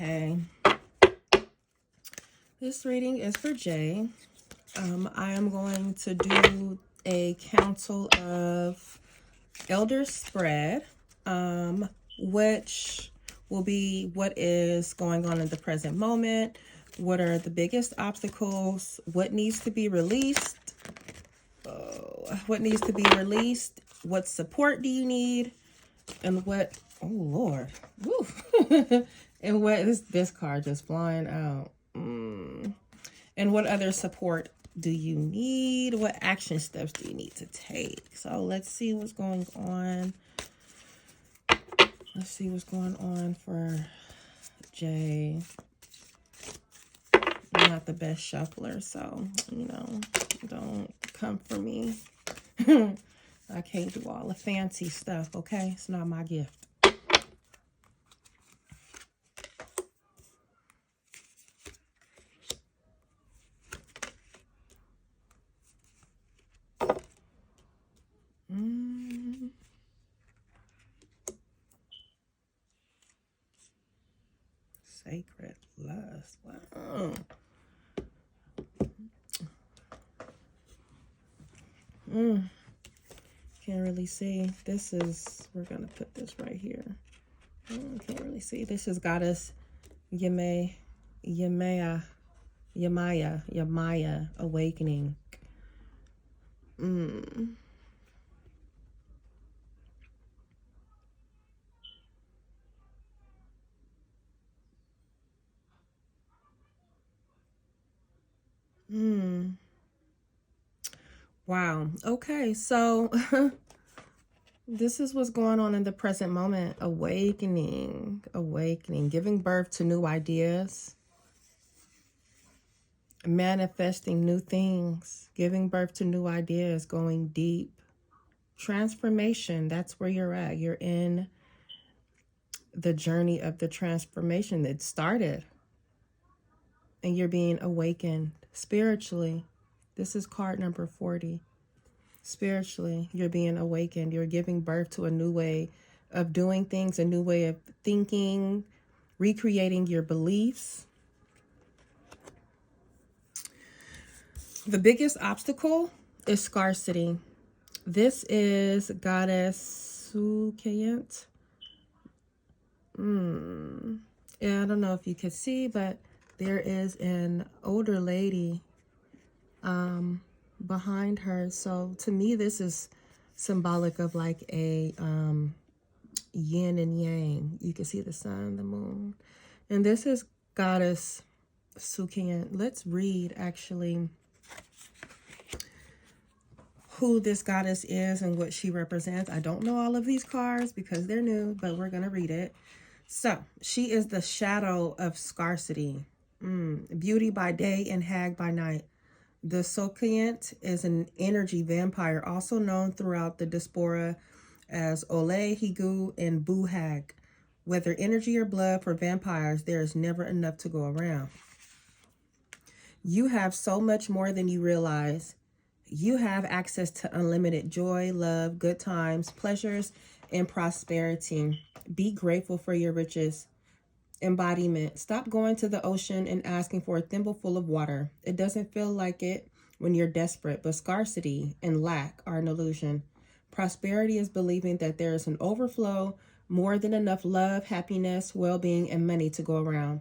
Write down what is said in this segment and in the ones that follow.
Okay. This reading is for Jay. I am going to do a council of elders spread, which will be what is going on in the present moment, what are the biggest obstacles, what needs to be released, what support do you need, and what, oh Lord, woo. And what is this card just flying out? And what other support do you need? What action steps do you need to take? So let's see what's going on. Let's see what's going on for Jay. I'm not the best shuffler, so, don't come for me. I can't do all the fancy stuff, okay? It's not my gift. Sacred lust. Wow. Can't really see. This is, we're going to put this right here. Can't really see. This is Goddess Yamaya awakening. Wow. Okay, so this is what's going on in the present moment. Awakening, giving birth to new ideas, manifesting new things, giving birth to new ideas, going deep. Transformation, that's where you're at. You're in the journey of the transformation that started. And you're being awakened spiritually. This is card number 40. Spiritually, you're being awakened. You're giving birth to a new way of doing things, a new way of thinking, recreating your beliefs. The biggest obstacle is scarcity. This is Goddess Sukayant. Yeah, I don't know if you can see, but there is an older lady behind her. So to me, this is symbolic of like a yin and yang. You can see the sun, the moon. And this is Goddess Sukayant. Let's read actually who this goddess is and what she represents. I don't know all of these cards because they're new, but we're going to read it. So she is the shadow of scarcity. Beauty by day and hag by night. The Sukayant is an energy vampire, also known throughout the diaspora as Ole Higu and Buhag. Whether energy or blood for vampires, there is never enough to go around. You have so much more than you realize. You have access to unlimited joy, love, good times, pleasures, and prosperity. Be grateful for your riches. Embodiment. Stop going to the ocean and asking for a thimbleful of water. It doesn't feel like it when you're desperate, but scarcity and lack are an illusion. Prosperity is believing that there is an overflow, more than enough love, happiness, well-being, and money to go around.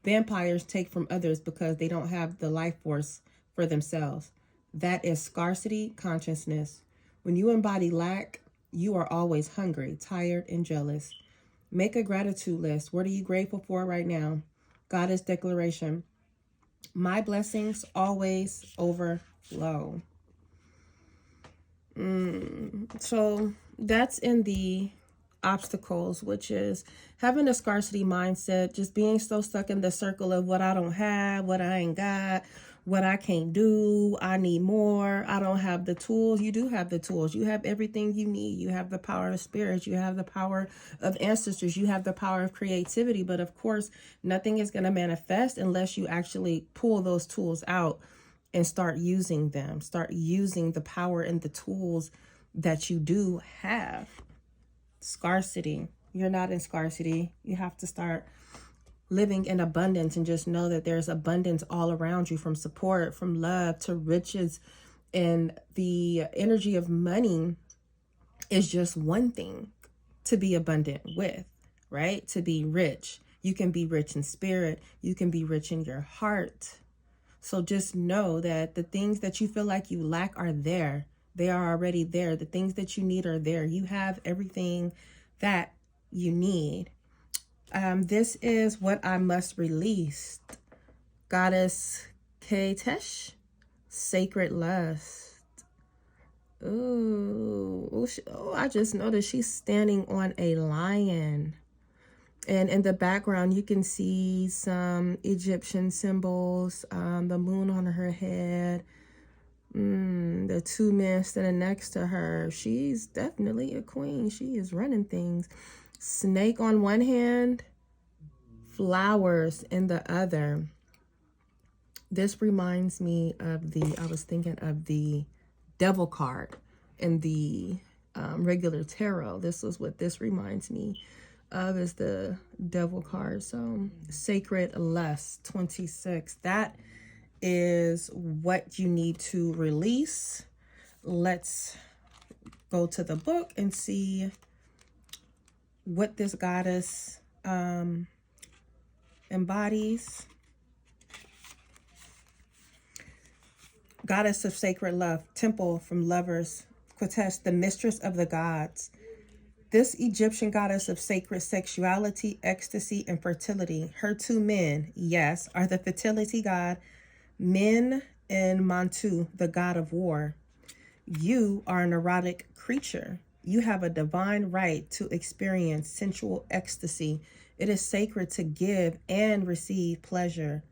Vampires take from others because they don't have the life force for themselves. That is scarcity consciousness. When you embody lack, you are always hungry, tired, and jealous. Make a gratitude list. What are you grateful for right now? Goddess declaration. My blessings always overflow. So that's in the obstacles, which is having a scarcity mindset, just being so stuck in the circle of what I don't have, what I ain't got, what I can't do, I need more, I don't have the tools. You do have the tools. You have everything you need. You have the power of spirit. You have the power of ancestors. You have the power of creativity. But of course, nothing is going to manifest unless you actually pull those tools out and start using them. Start using the power and the tools that you do have. Scarcity. You're not in scarcity. You have to start living in abundance, and just know that there's abundance all around you, from support, from love to riches. And the energy of money is just one thing to be abundant with, right? To be rich. You can be rich in spirit. You can be rich in your heart. So just know that the things that you feel like you lack are there. They are already there. The things that you need are there. You have everything that you need. This is what I must release. Goddess Ketesh, sacred lust. Ooh, I just noticed she's standing on a lion. And in the background, you can see some Egyptian symbols, the moon on her head, the two men standing next to her. She's definitely a queen. She is running things. Snake on one hand, flowers in the other. This reminds me of I was thinking of the devil card in the regular tarot. This is what this reminds me of, is the devil card. So sacred lust 26, that is what you need to release. Let's go to the book and see what this goddess embodies. Goddess of sacred love, temple from lovers, Ketesh, the mistress of the gods. This Egyptian goddess of sacred sexuality, ecstasy, and fertility. Her two men, yes, are the fertility god Men and Mantu, the god of war. You are an erotic creature. You have a divine right to experience sensual ecstasy. It is sacred to give and receive pleasure.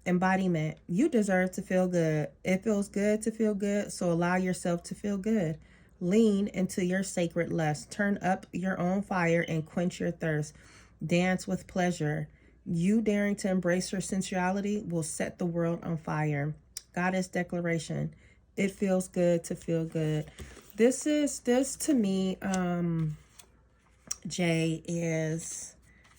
Embodiment. You deserve to feel good. It feels good to feel good, so allow yourself to feel good. Lean into your sacred lust. Turn up your own fire and quench your thirst. Dance with pleasure. You daring to embrace your sensuality will set the world on fire. Goddess declaration. It feels good to feel good. This to me, Jay, is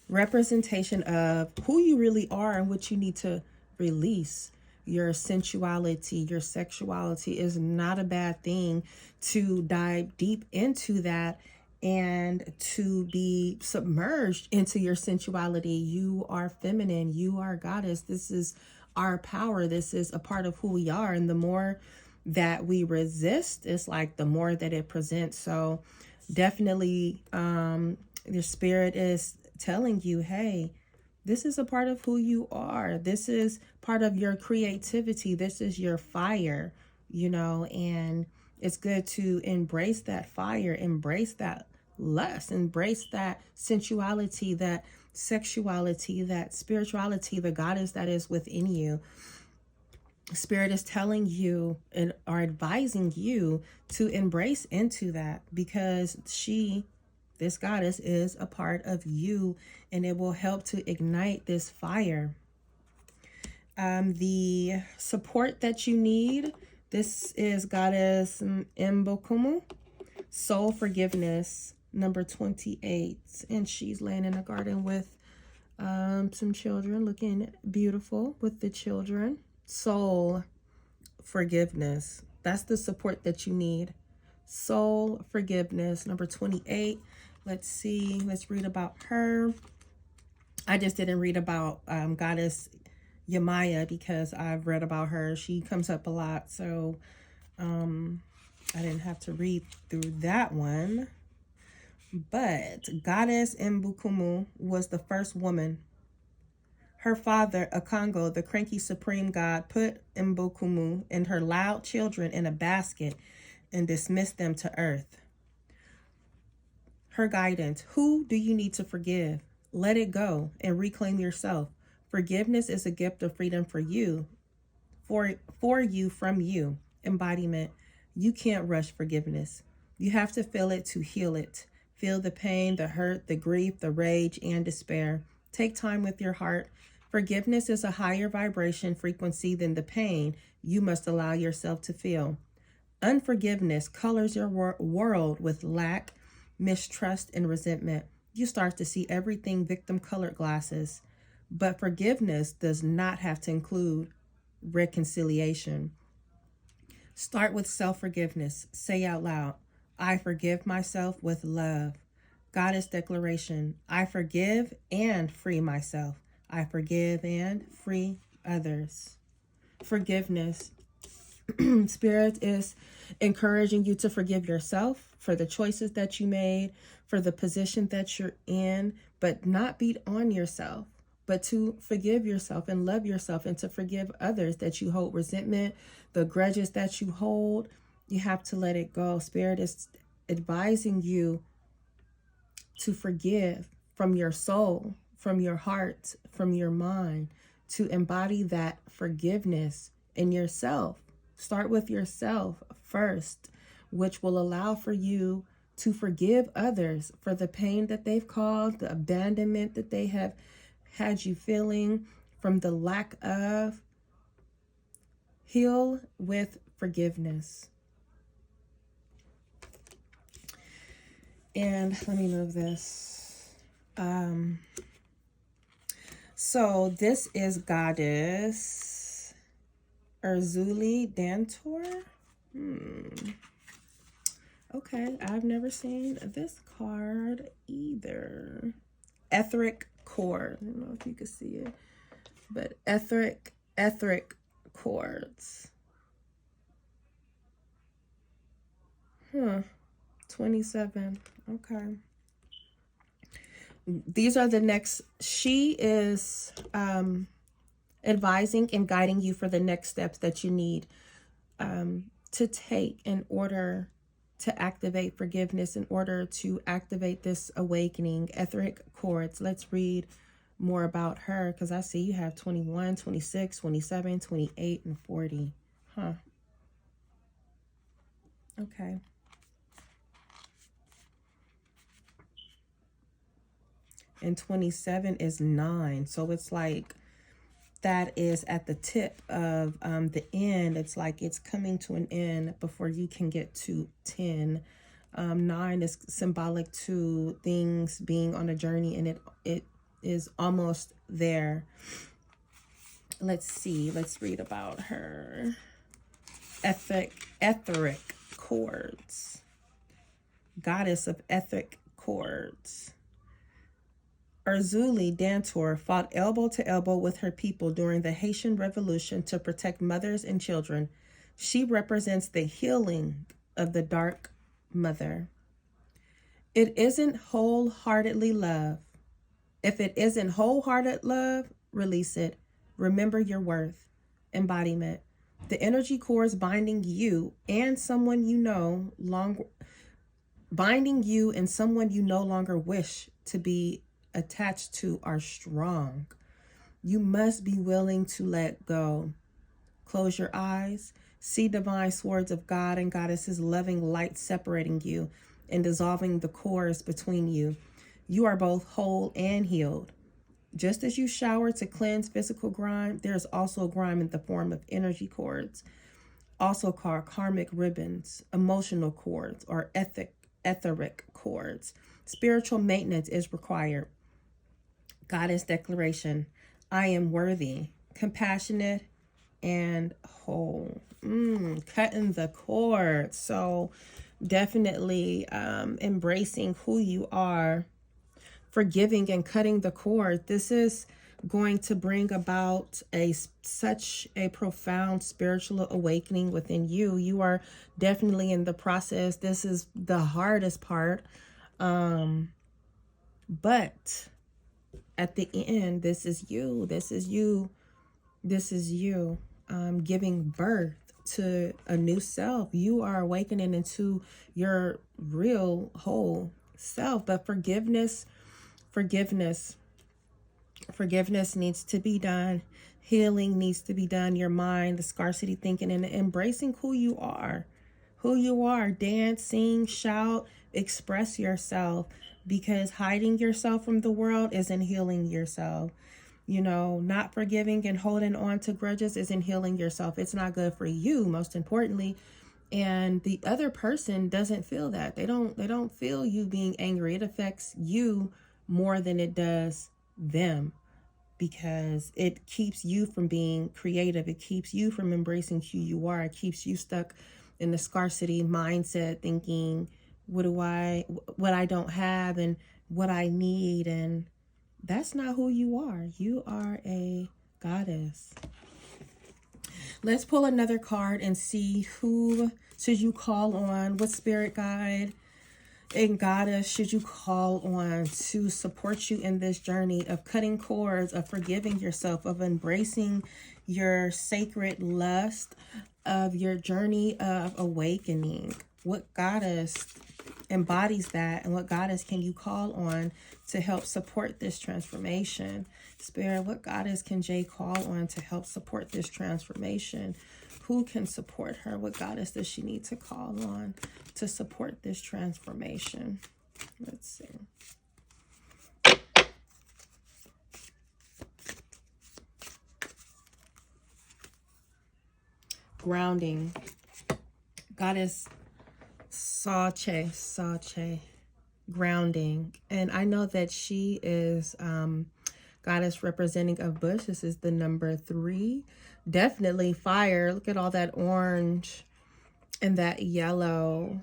representation of who you really are and what you need to release. Your sensuality, your sexuality is not a bad thing. To dive deep into that and to be submerged into your sensuality. You are feminine. You are goddess. This is our power. This is a part of who we are. And the more that we resist, it's like the more that it presents. So definitely your spirit is telling you, hey, this is a part of who you are. This is part of your creativity. This is your fire, and it's good to embrace that fire, embrace that lust, embrace that sensuality, that sexuality, that spirituality, the goddess that is within you. Spirit is telling you and are advising you to embrace into that, because this goddess is a part of you, and it will help to ignite this fire. The support that you need, this is Goddess Mbokumu, soul forgiveness, number 28. And she's laying in a garden with some children, looking beautiful with the children. Soul forgiveness, that's the support that you need. Soul forgiveness, number 28. Let's see. Let's read about her. I just didn't read about Goddess Yamaya because I've read about her. She comes up a lot, so I didn't have to read through that one. But Goddess Mbukumu was the first woman. Her father, Akongo, the cranky supreme god, put Mbukumu and her loud children in a basket and dismissed them to earth. Her guidance. Who do you need to forgive? Let it go and reclaim yourself. Forgiveness is a gift of freedom for you, for you, from you. Embodiment. You can't rush forgiveness. You have to feel it to heal it. Feel the pain, the hurt, the grief, the rage, and despair. Take time with your heart. Forgiveness is a higher vibration frequency than the pain you must allow yourself to feel. Unforgiveness colors your world with lack, mistrust, and resentment. You start to see everything victim-colored glasses. But forgiveness does not have to include reconciliation. Start with self-forgiveness. Say out loud, I forgive myself with love. Goddess declaration, I forgive and free myself. I forgive and free others. Forgiveness. Spirit is encouraging you to forgive yourself for the choices that you made, for the position that you're in, but not beat on yourself, but to forgive yourself and love yourself, and to forgive others that you hold resentment, the grudges that you hold. You have to let it go. Spirit is advising you to forgive from your soul, from your heart, from your mind, to embody that forgiveness in yourself. Start with yourself first, which will allow for you to forgive others for the pain that they've caused, the abandonment that they have had you feeling, from the lack of. Heal with forgiveness. And let me move this. So this is Goddess Erzulie Dantor. Okay, I've never seen this card either. Etheric Cord. I don't know if you can see it, but etheric cords. 27. Okay. These are the next. She is advising and guiding you for the next steps that you need to take in order to activate forgiveness, in order to activate this awakening. Etheric cords. Let's read more about her, because I see you have 21, 26, 27, 28, and 40. Okay. And 27 is 9. So it's like that is at the tip of the end. It's like it's coming to an end before you can get to 10. 9 is symbolic to things being on a journey, and it is almost there. Let's see. Let's read about her. Etheric cords. Goddess of etheric cords. Erzulie Dantor fought elbow to elbow with her people during the Haitian Revolution to protect mothers and children. She represents the healing of the Dark Mother. It isn't wholeheartedly love. If it isn't wholehearted love, release it. Remember your worth. Embodiment. The energy cords binding you and someone you no longer wish to be attached to are strong. You must be willing to let go. Close your eyes. See divine swords of God and Goddess's loving light separating you and dissolving the cords between you. You are both whole and healed. Just as you shower to cleanse physical grime, there is also grime in the form of energy cords, also called karmic ribbons, emotional cords, or etheric cords. Spiritual maintenance is required. Goddess declaration, I am worthy, compassionate, and whole. Cutting the cord. So definitely embracing who you are, forgiving and cutting the cord. This is going to bring about such a profound spiritual awakening within you. You are definitely in the process. This is the hardest part. But at the end, this is you. This is you. This is you giving birth to a new self. You are awakening into your real whole self. But forgiveness needs to be done. Healing needs to be done. Your mind, the scarcity thinking, and embracing who you are. Dance, sing, shout, express yourself, because hiding yourself from the world isn't healing yourself. Not forgiving and holding on to grudges isn't healing yourself. It's not good for you, most importantly. And the other person doesn't feel that. They don't feel you being angry. It affects you more than it does them. because it keeps you from being creative. It keeps you from embracing who you are. It keeps you stuck in the scarcity mindset, thinking, what I don't have and what I need. And that's not who you are. You are a goddess. Let's pull another card and see who should you call on, what spirit guide and goddess should you call on to support you in this journey of cutting cords, of forgiving yourself, of embracing your sacred lust, of your journey of awakening. What goddess embodies that, and what goddess can you call on to help support this transformation? Spirit, what goddess can Jay call on to help support this transformation? Who can support her? What goddess does she need to call on to support this transformation? Let's see. Grounding. Goddess Sache. Grounding. And I know that she is goddess representing of Bush. This is the number 3. Definitely fire. Look at all that orange and that yellow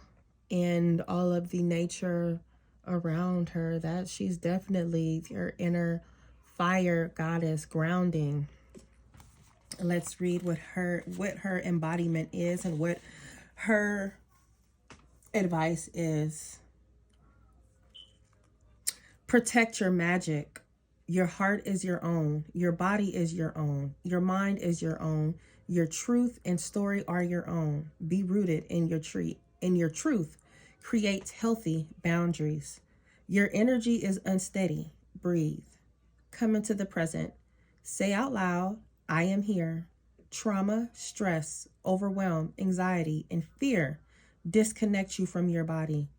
and all of the nature around her. That she's definitely your inner fire goddess. Grounding. Let's read what her embodiment is and what her advice is. Protect your magic. Your heart is your own. Your body is your own. Your mind is your own. Your truth and story are your own. Be rooted in your truth. Create healthy boundaries. Your energy is unsteady. Breathe. Come into the present. Say out loud, I am here. Trauma, stress, overwhelm, anxiety, and fear disconnect you from your body.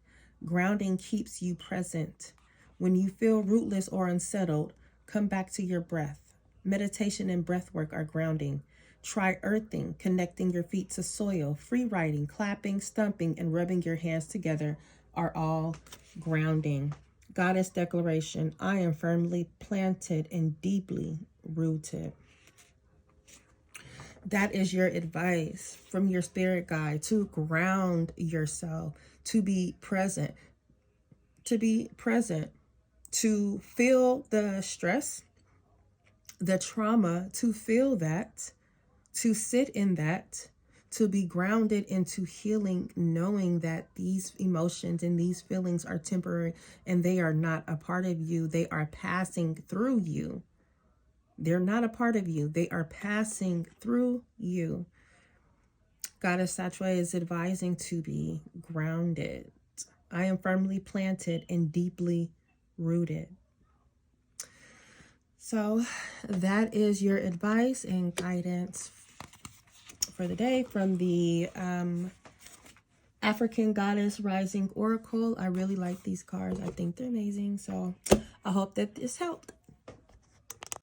Grounding keeps you present. When you feel rootless or unsettled, come back to your breath. Meditation and breath work are grounding. Try earthing, connecting your feet to soil. Free writing, clapping, stumping, and rubbing your hands together are all grounding. Goddess declaration, I am firmly planted and deeply rooted. That is your advice from your spirit guide to ground yourself, to be present, to feel the stress, the trauma, to feel that, to sit in that, to be grounded into healing, knowing that these emotions and these feelings are temporary and they are not a part of you. They are passing through you. They're not a part of you. They are passing through you. Goddess Sache is advising to be grounded. I am firmly planted and deeply rooted. So that is your advice and guidance for the day from the African Goddess Rising Oracle. I really like these cards. I think they're amazing. So I hope that this helped.